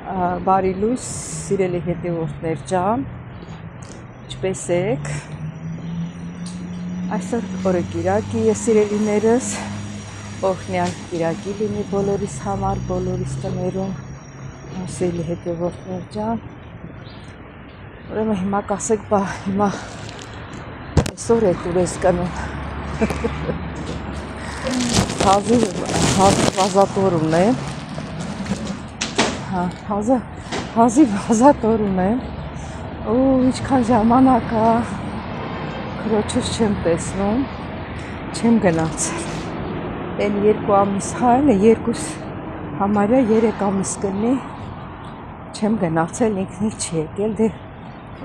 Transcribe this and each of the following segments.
Բարի լույս, սիրելի հետևորդներ ջան, ինչպե՞ս եք։ Այսօր օրը Կիրակի է, սիրելիներս, օրհնյալ Կիրակի լինի բոլորիս համար, բոլորիս տներում, սիրելի հետևորդներ ջան։ Ուրեմն հիմա կասեք, բա հիմա այսօր եք ուրես կնում։ Հազատորում է։ Հազիվ հազատորում է, ու ինչքան ժամանակ է, քրոջս չեմ տեսնում, չեմ գնացել, են 2 ամիս հայել է, համարյա 3 ամիս կլինի, չեմ գնացել, ինքնից չի եկել, դե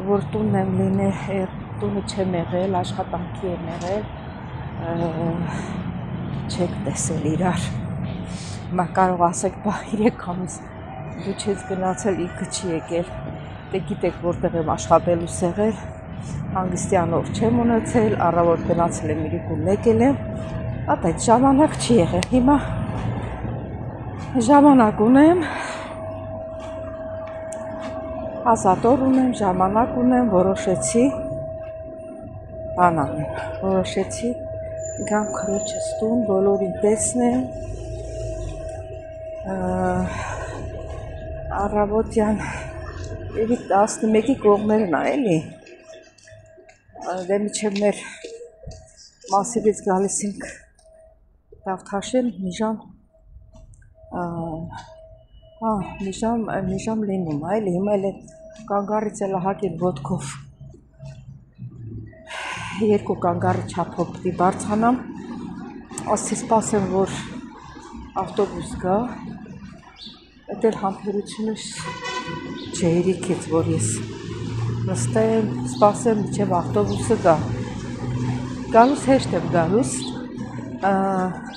որ տունն եմ լինել, տունը չեմ եղել, աշխատանքի եմ եղել, չեք տեսել իրար, հիմա կարող ասեք, բա 3 ամիս դու չես գնացել, ինքը չի եկել, դե գիտեք որտեղ եմ աշխատելուս եղել, հանգստյան օր չեմ ունեցել, առավոտ գնացել եմ իրիկուն եկել եմ, այդ ժամանակ չի եղել, հիմա ժամանակ ունեմ, ազատոր ունեմ, ժամանակ ունեմ, որոշեցի, բան անեմ, որոշեցի գամ քրոջս տուն, բոլորին տեսնեմ, առավոտյան 11-ի կողմերն է, էլի, դե միջև մեր մասիվից գալիս ենք Դավթաշեն, մի ժամ լինում, էլի, հիմա էլ կանգառից էլ հակել ոտքով, 2 կանգառի չափով պիտի բարձրանամ, ասի սպասեմ, որ ավտոբուս գա, Այդ էլ համբերությունս չհերիքեց, որ ես նստեմ, սպասեմ, մինչև ավտոբուսը գա։ Գալուս հեշտ եմ գալուս,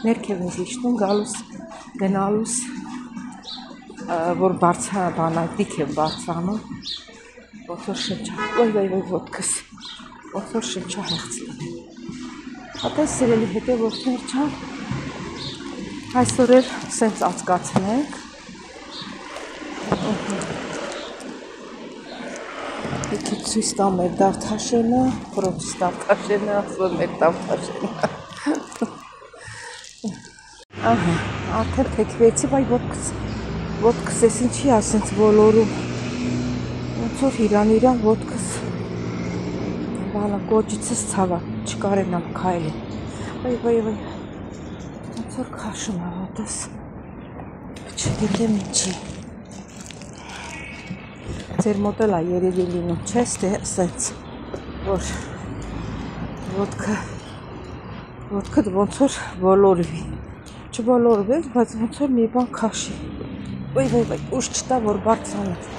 ներքև ինձ իջնում, գալուս, գնալուս, որ բանալդիկ եմ բարձրանում, ոնց որ շնչա, ոյ ոտքս, ոնց որ շնչա հեղց լինի։ Հատես սիրելի հետևորդներ ջան, այսօր էլ սենց ածկացնենք, Եթե ցույց տամ մեր Դավթաշենը, քրոջս Դավթաշենը, ասում մեր Դավթաշենը։ Ահա, արդեն թեքվեցի, բայ ոտքս ես ինչի ասենց ոլորում։ Ոնց որ իրան ոտքս բանը կոճիցս ցավա, չկարենամ քայլել։ Վայ, ոնց որ քաշում է ոտս։ Չգիտեմ ինչի։ Ձեր մոտ էլ է երևի լինում, չես թե սենց, որ ոտքդ ոնց որ ոլորվի, չոլորվեց, բայց ոնց որ մի բան քաշի, վայ, ուշ չտա, որ բարձրանեց,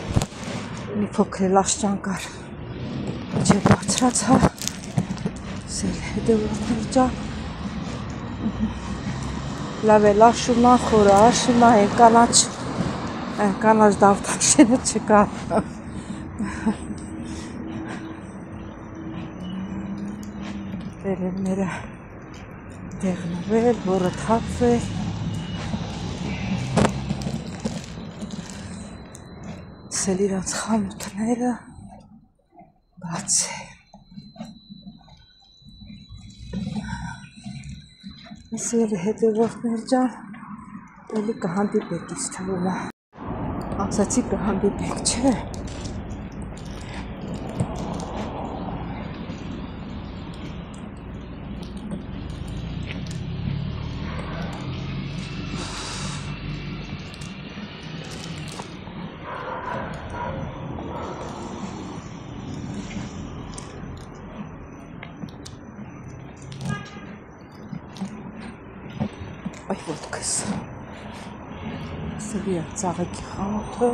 մի փոքր էլ աշճան կար, չէ բարձրացա, սել հետևորդներ ջան, լավ էլ աշումա, խորը աշումա, կանաչ Դավթաշենը չկա, վերևները դեղնվել, որը թափվել, սել իրանց խանութները բաց է, սիրելի հետևորդներ ջան, էլի կհանդիպեք ինձ թվում է, ասացի կհանդիպեք, չէ։ Այ ոտքս, սելի է ծաղեկի խանութը,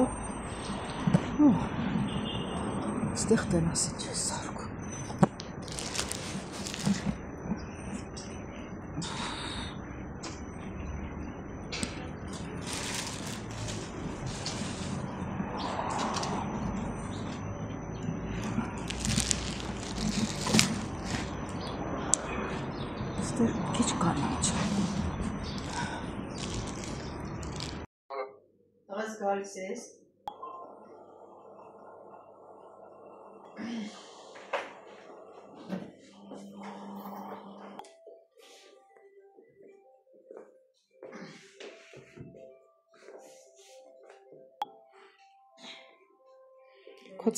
ստեղ տնասի չես սարկում, ստեղ քիչ կանաչ Galises. Քո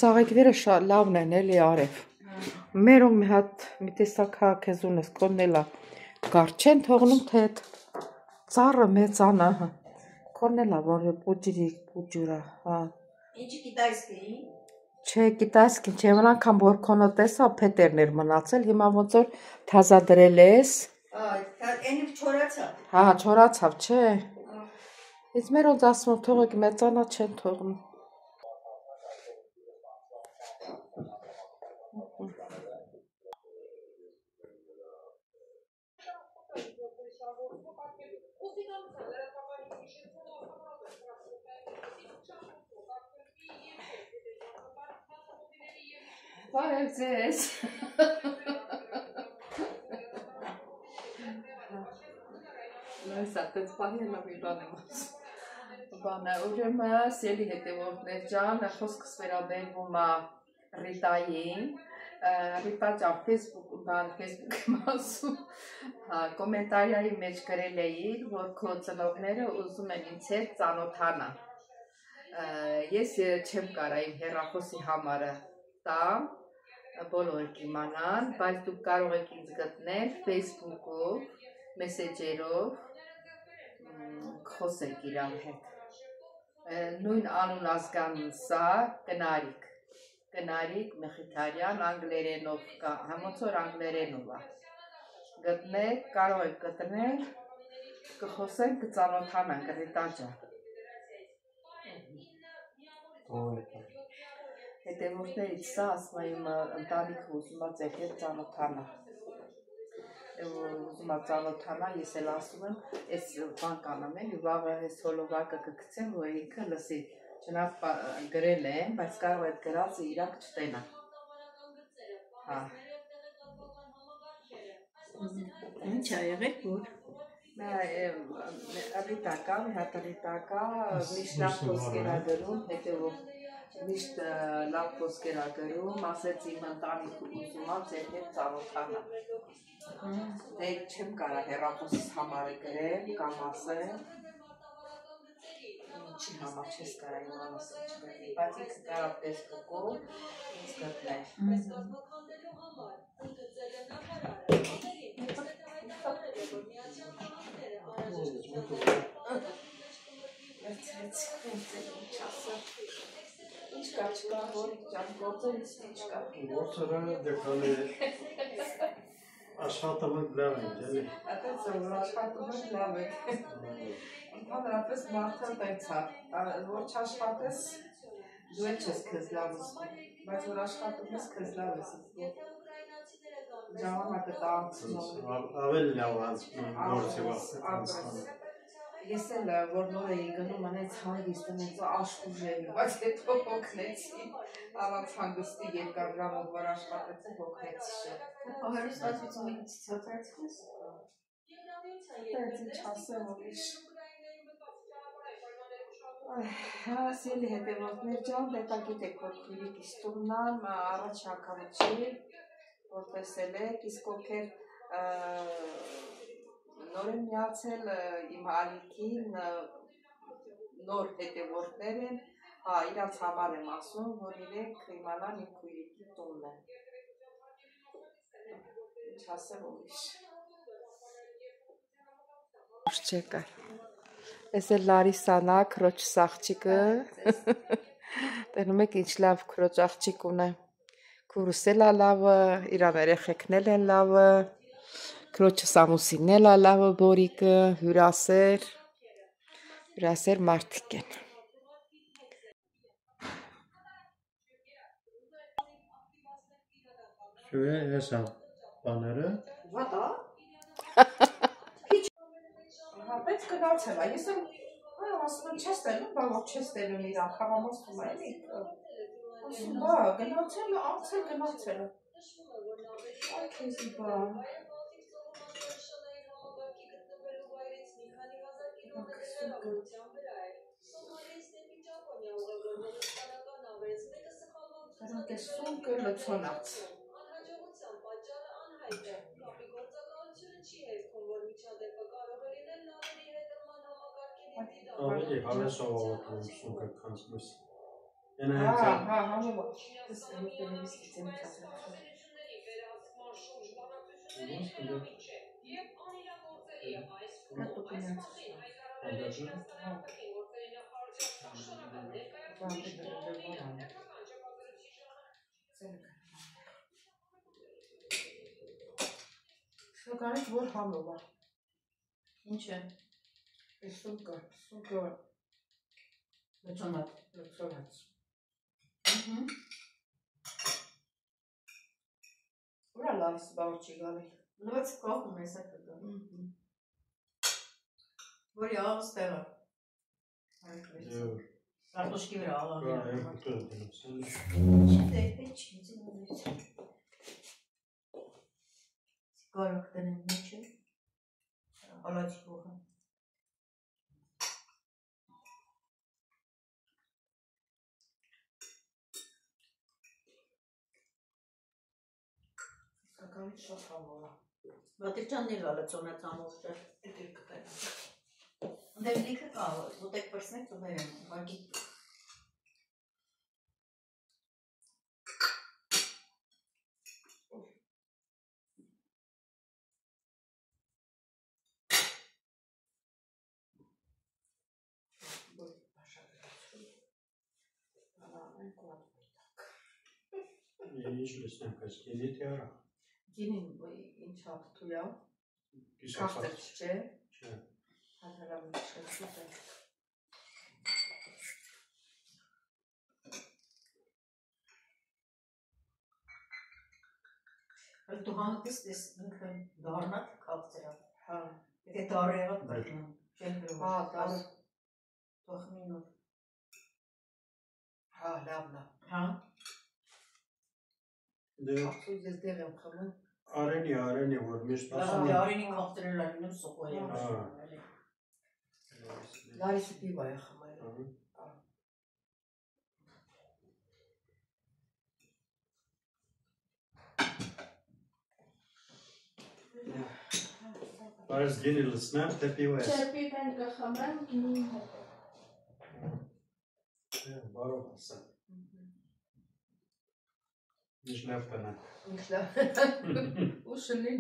ծաղիկները շատ լավն են, էլի Արև։ Մերում մի հատ մի տեսակ քեզուն ես կոննելա։ Գար չեն թողնում թե ծառը մեծանա։ Կոննելա որ պուջուրա, հա։ Ինչի կիտայսկի։ Չէ, կիտայսկին, չէ, որ անգամ որ քոնո տեսա փետերներ մնացել, հիմա ոնց որ թազա դրել ես։ Էնի չորացավ։ Հա, չորացավ, չէ։ Իսկ մեր ոնց ասում թողեք մեծանա չեն թողնում։ Բարև ձեզ։ Լույսա, տենց բանի եմ մի բան եմ ասում։ Բանը, ուրեմն սելի հետևորդներ ջան, խոսքս վերաբերվում է Ռիտային։ Ռիտա ջան, Facebook եմ ասում, կոմենտարիայի մեջ գրել էիր, որ քո ծնողները ուզում են ինձ հետ ծանոթանալ։ Ես չեմ կարա իմ հեռախոսի համարը տամ, բոլորը կիմանան, բայց դուք կարող եք ինձ գտնել Facebook-ով, մեսեջերով, խոսեք իրար հետ։ Նույն անուն ազգանուն սա Կնարիկ Մեխիթարյան, անգլերենով կա, համոց որ անգլերենով է։ Գտնեք, կարող եք գտնել, կխոսենք, կծանոթանանք, Ռիտա ջան։ Հետևորդներից սա ասում իմ ընտանիքը ուզում է ձեր հետ ծանոթանա։ Ուզում է ծանոթանա, ես էլ ասում եմ, այս բան կանեմ եմ, վաղը այս հոլովակը կգցեմ, որ ինքը լսի, չնայած գրել եմ, բայց կարող այդ գրածը իրանք չտենա։ Հա։ Ինչ ա եղել որ։ Ռիտա կա, մի հատ Ռիտա կա, միշտ լավ խոսքեր ա գրում, հետևով միշտ լավ խոսքեր ա գրում, ասեց իմ ընտանիքը ուզում ա ձեր հետ ծանոթանա։ Դե չեմ կարա հեռախոսիս համարը գրել, կամ ասել։ Ինչի համար չես կարա իմանաս չգտնի, բայց ինքը կարա Facebook-ով ինձ գտնել։ Ինչ կա չկա, որ ճան գործերից ինչ կա։ Գործերը դեպքանի աշխատումը լավ են, ջելի։ Այդպես որ աշխատումը լավ է։ Ընդհանրապես մարդը տենց է, որ չաշխատես դու էլ չես քեզ լավ զգում, բայց որ աշխատում ես քեզ լավ ես զգում։ Ժամանակը տանցնում։ Ավելի լավ անցնում գործի վաղ։ Ես էլ որ նոր էի գնում անեց հանգիստ ունեց աշխուժել, բայց հետո հոգնեցի, առանց հանգստի երկար ժամով որ աշխատեցի հոգնեցի շատ։ Հեռուստացույցի ցուցադրեցինս։ Դեռ ինչ ասեմ ուրիշ։ Սիրելի հետևորդներ ջան, դե գիտեք որ քույրիկիս տուննան առաջ անգամ չի, որ տեսել եք, իսկ ովքեր նոր են միացել իմ ալիքին նոր հետևորդներ են, հա, իրանց համար եմ ասում, որ իրենք իմանան իմ քույրիկի տունն է։ Ինչ ասեմ ուրիշ։ Ուշ չեկար։ Ես էլ Լարիսան է, քրոջս աղջիկը։ Տենում եք ինչ լավ քրոջ աղջիկ ունե։ Քուրս էլ է լավը, իրան երեխեքն էլ են լավը։ Քրոջս ամուսինն էլ է լավը բորիկը, հյուրասեր մարդիկ են։ Շուե էսա բաները։ Վատա։ Բայց գնացել է, ես եմ ասում եմ չես տենում, բա որ չես տենում իրան, խաղամասում է էլի։ Ասում բա, գնացել է, անցել գնացել է։ Այ քեզի բան։ Դրանք Սունկը լցոնած։ Ավելի հավես ավավատում սունկը կանց մյուս։ Ենա Հա, հենց հա, համոմոտ։ Դες տելևիզիից եմ ծածկացել։ Կատու Շնորհակալություն, որ համով է։ Ինչ է։ Այս սունկը լցոնած։ Ուրա լավս բաղ չի գալի։ Լվաց կողում ես է կգա։ Որ յաղս տեղը։ Ռատոշկի վրա ալավի։ Չի դեպի չի ձինունից։ Կարոք տնեմ մեջ է։ Ալաչի կողը։ Սակավից շատ համով է։ Բատիրջանն էլ ալացոնած ամով է։ Էդ էլ կտայնա։ Դեր լիքը կա, ոտեք պրսնեք ծուներ եմ, ուղագի։ Ինչ լսնեմ կայս կինի թե արա։ Գինին ինչ հաղթու է։ Կախտեր չէ։ Չէ։ Հադրամի շրջուտ է։ Դու հանտես դես ինքն դառնա կախտերա։ Հա։ Եթե դարը եղավ կրկնում։ Չեն գրում։ Հա, դարը։ Թողնին որ։ Հա, լավն է։ Հա։ Դե Ախսուս ես դեղ եմ խմում։ արենի, որ միշտ ասում Դե արինի կախտերել ալինում սոխո եմ։ Լարիսը պիվա է խմել։ Բայց գինի լսնեմ թե պիու ես։ Չէ, պիվեն կխմեմ, գինին հետ։ Բարով ասա։ Ինչ լավ տնա։ Ինչ լավ։ Ուշնի։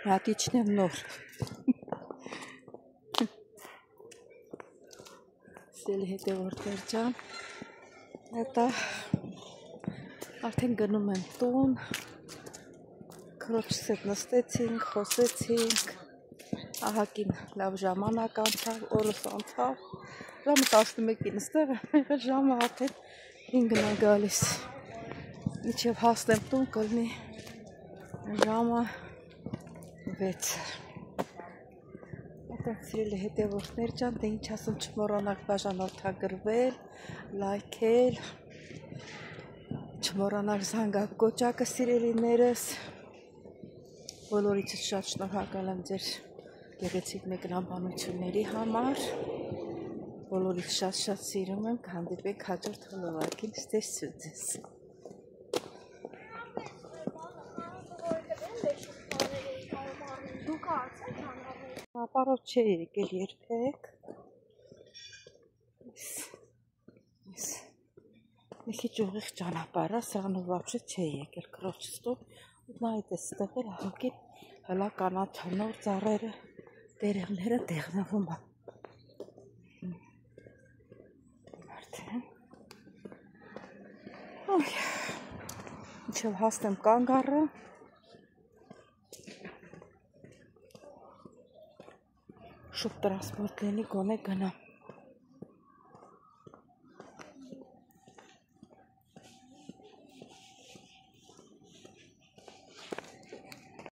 Հատիչն եմ նոր։ Սելի հետևորդներ ջան, հետա արդեն գնում եմ տուն, քրոջս հետ նստեցինք, խոսեցինք, ահագին լավ ժամանակ անցավ, օրս անցավ, ժամը 11-ին ստեղ եղել ժամը արդեն 5-ն է գալիս, մինչև հասնեմ տուն կլինի ժամը 6։ Այդտեղ սիրելի հետևորդներ ջան, դե ինչ ասում չմոռանաք բաժանորդագրվել, լայքել, չմոռանաք զանգակ կոճակը սիրելիներս, բոլորիցս շատ շնորհակալ եմ ձեր գեղեցիկ մեկնաբանությունների համար, բոլորից շատ սիրում եմ, կհանդիպենք հաջորդ հոլովակին, ստեսություն ձեզ։ Ապարով չէ եկել երբեք, մի քիչ ուղիղ ճանապարհ է, սրանով вообще չէ եկել քրոջս տուն, նայեք այստեղ էլ ահագին հլա կանաչանոր ծառերը, տերևները տեղնվում է։ Արդեն մինչև հասնեմ կանգառը, շուտ տրանսպորտ լինի, գոնե գնամ։